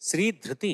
ಶ್ರೀ ಧೃತಿ.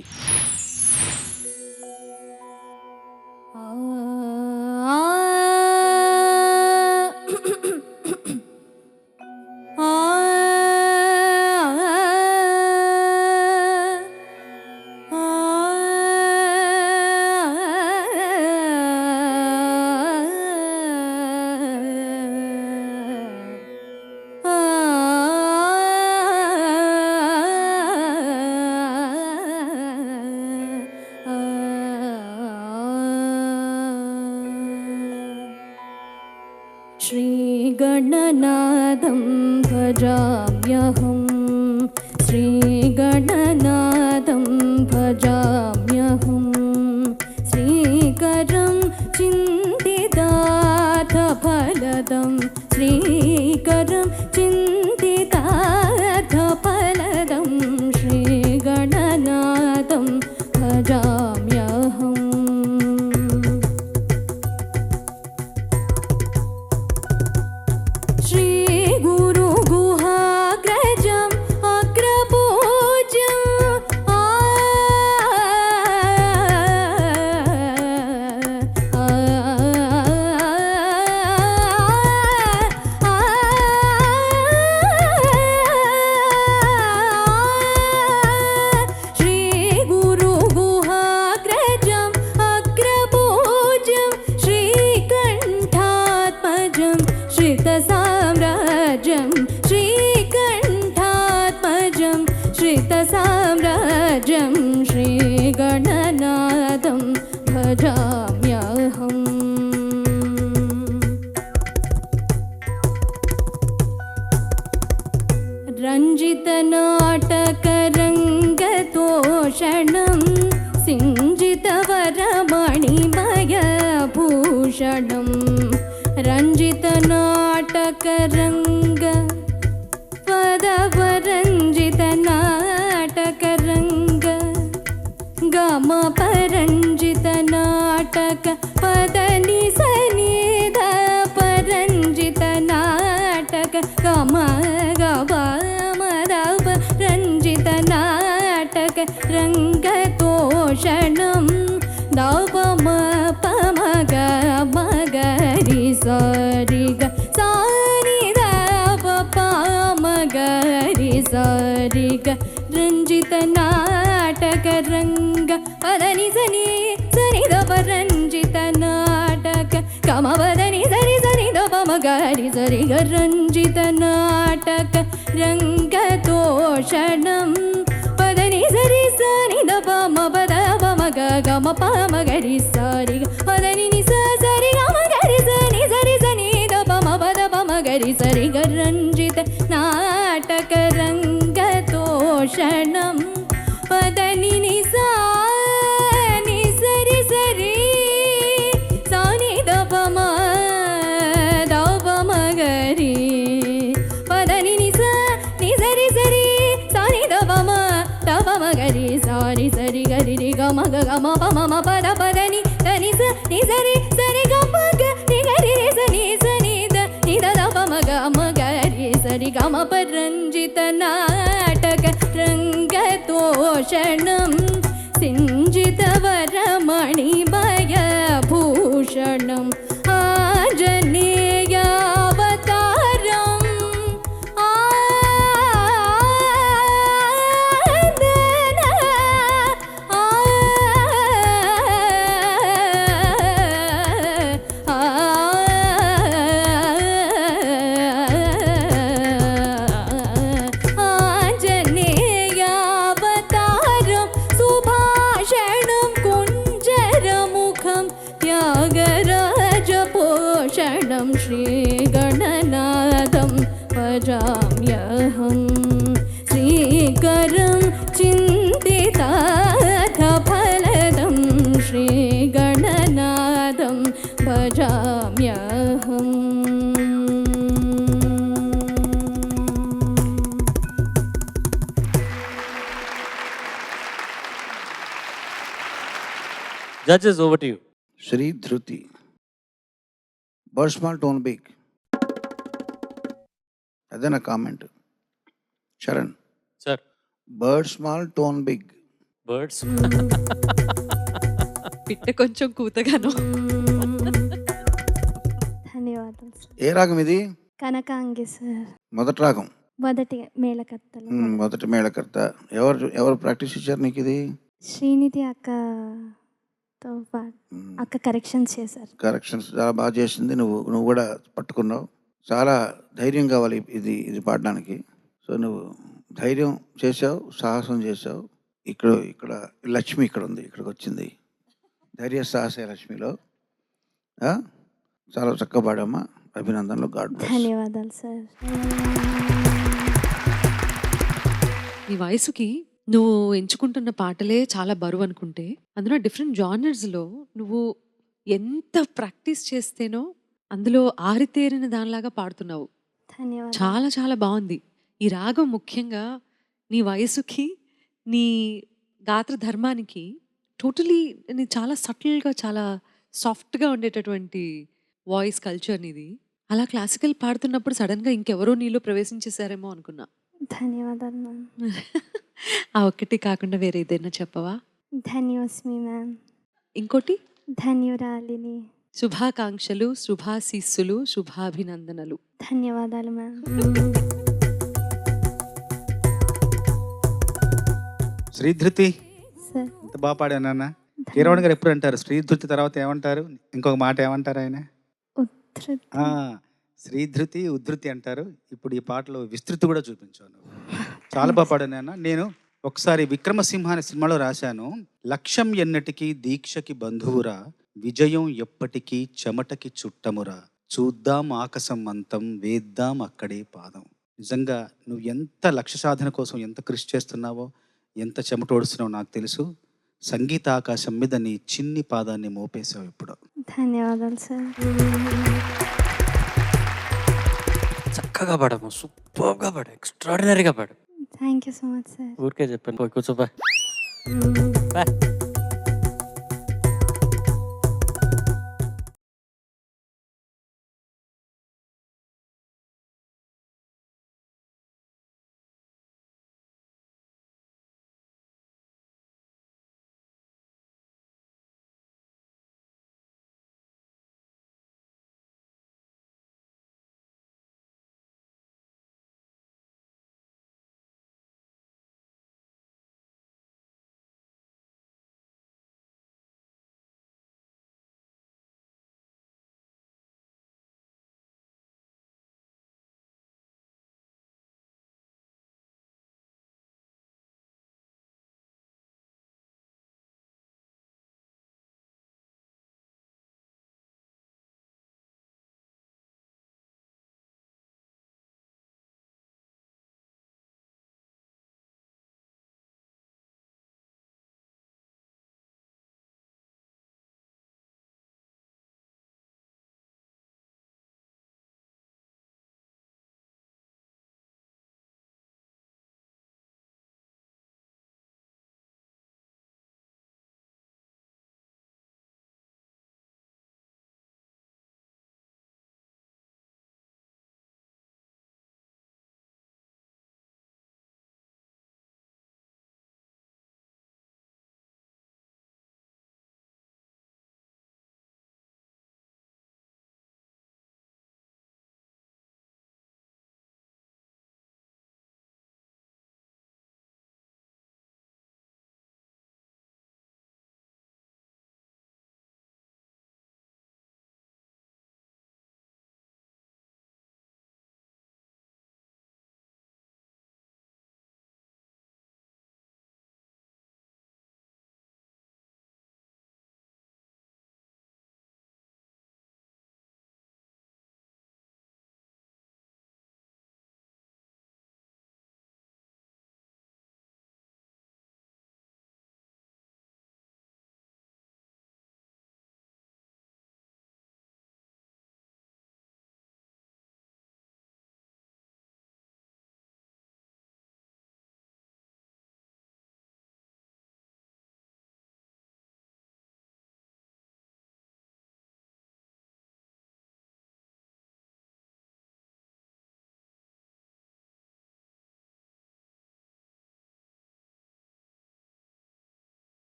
श्रीगणनाथं भजाम्यहं श्रीगणनाथं भजाम्यहं श्रीकरं चिन्तितार्थफलदं श्रीकरं चिन्तितार्थफलदं श्रीगणनाथं भजाम्यहम् श्रीकण्ठात्मजं श्रीगणनाथं भजाम्यहम् रञ्जितनाटकरङ्गतोषणं सिञ्जितवरमणिमयभूषणं रञ्जितनाटकरङ्ग पदवरञ्जितनाटकरङ्ग गमपरञ्जितनाटक पदनिसनिध परञ्जितनाटक गम गमदव रञ्जितनाटक रङ्गतोषणं दवमपमग मगरि सरिग सानिदपमगरि सरिग रञ्जितनाटकरङ्ग पदनिसनि सनिदप रञ्जितनाटक गमपदनि सरि सनिदपमगरि सरिग रञ्जितनाटक रङ्गतोषणं पदनि सरि सनिदपमपदपमग गमपमगरि सरिग पदनि नि सरि गमगरि सनि सरि सनिदपमपदपमगरि सरिग रञ्जितनाटकरङ्गतोषणं पदनि नि सरि सरि सनिदपमगरि पदनि नि सरि सरि सनिदपमगरि सरि सरि गरि रि गम गम पम पद पदनि तनि सरि सरि गम गरि गरि रि सनि सनि द नि द पम गम गरि सरि गम परञ्जितनाटक रङ्गतोषणं सिञ्जितवरमणिमयभूषणम् आञ्जनेयावतारम् त्यागराजपोषणं श्रीगणनाथं भजाम्यहं श्रीकरं चिन्तितार्थफलदं श्रीगणनाथं भजाम्यहम्. Judges, over to you. Shri Dhruti. Bird small, tone big. And then a comment. Sharan. Sir. Bird small, tone big. Birds. పిట్ట కొంచెం కూతగాను. ధన్యవాదాలు సార్. ఏ రాగం ఇది? కనకాంగి సార్. మొదటి రాగం. మొదటి మేళకర్తలు. మొదటి మేళకర్త. ఎవరు ప్రాక్టీస్ ఇచ్చారు నీకు ఇది? శ్రీనిధి అక్కతో అక్క కరెక్షన్స్ చేశారు. కరెక్షన్స్ చాలా బాగా చేసింది. నువ్వు కూడా పట్టుకున్నావు. చాలా ధైర్యం కావాలి ఇది పాడడానికి. సో నువ్వు ధైర్యం చేసావు, సాహసం చేసావు. ఇక్కడ లక్ష్మి ఇక్కడ ఉంది, ఇక్కడికి వచ్చింది. ధైర్య సాహసే లక్ష్మిలో చాలా చక్కగా పాడమ్మా. అభినందనలు. God bless. ధన్యవాదాలు సార్. నీ వయసుకి నువ్వు ఎంచుకుంటున్న పాటలే చాలా బరువు అనుకుంటే, అందులో డిఫరెంట్ జానర్స్లో నువ్వు ఎంత ప్రాక్టీస్ చేస్తేనో అందులో ఆరితేరిన దానిలాగా పాడుతున్నావు. ధన్యవాదాలు. చాలా చాలా బాగుంది. ఈ రాగం ముఖ్యంగా నీ వయసుకి, నీ గాత్ర ధర్మానికి టోటలీ చాలా సటిల్గా, చాలా సాఫ్ట్గా ఉండేటటువంటి వాయిస్ కల్చర్ నీది. అలా క్లాసికల్ పాడుతున్నప్పుడు సడన్గా ఇంకెవరో నీలో ప్రవేశించేశారేమో అనుకున్నా. ధన్యవాదాలు మ్యామ్. ఆ ఒక్కటి కాకుండా వేరే ఏదైనా చెప్పవా? ధన్యోస్మి మ్యామ్. ఇంకోటి? ధన్యురాలిని. శుభాకాంక్షలు, శుభాశీస్సులు, శుభాభినందనలు. ధన్యవాదాలు మ్యామ్. శ్రీధృతి సార్. ఎంత బాగా పాడానన్న. కీరవాణి గారు ఎప్పుడు అంటారు శ్రీధృతి తర్వాత ఏమంటారు? ఇంకొక మాట ఏమంటారు ఆయన? ఉద్ధృతి. శ్రీధృతి, ఉద్ధృతి అంటారు. ఇప్పుడు ఈ పాటలో విస్తృతి కూడా చూపించాను. చాలా బాగా పాడానన్న. నేను ఒకసారి విక్రమసింహ అనే సినిమాలో రాశాను, లక్ష్యం ఎన్నటికీ దీక్షకి బంధువురా, విజయం ఎప్పటికీ చెమటకి చుట్టమురా, చూద్దాం ఆకాశం అంతం, వేద్దాం అక్కడే పాదం. నిజంగా నువ్వు ఎంత లక్ష్య సాధన కోసం ఎంత కృషి చేస్తున్నావో, ఎంత చెమట ఓడుస్తున్నావో నాకు తెలుసు. సంగీత ఆకాశం మీద నీ చిన్ని పాదాన్ని మోపేశావు ఇప్పుడు. ధన్యవాదాలు సార్. చక్కగా పాడము, సూపర్గా పాడు, ఎక్స్ట్రాడినరీగా పాడు. Thank you so much sir. ఊరికే చెప్పాను, కూర్చోపా.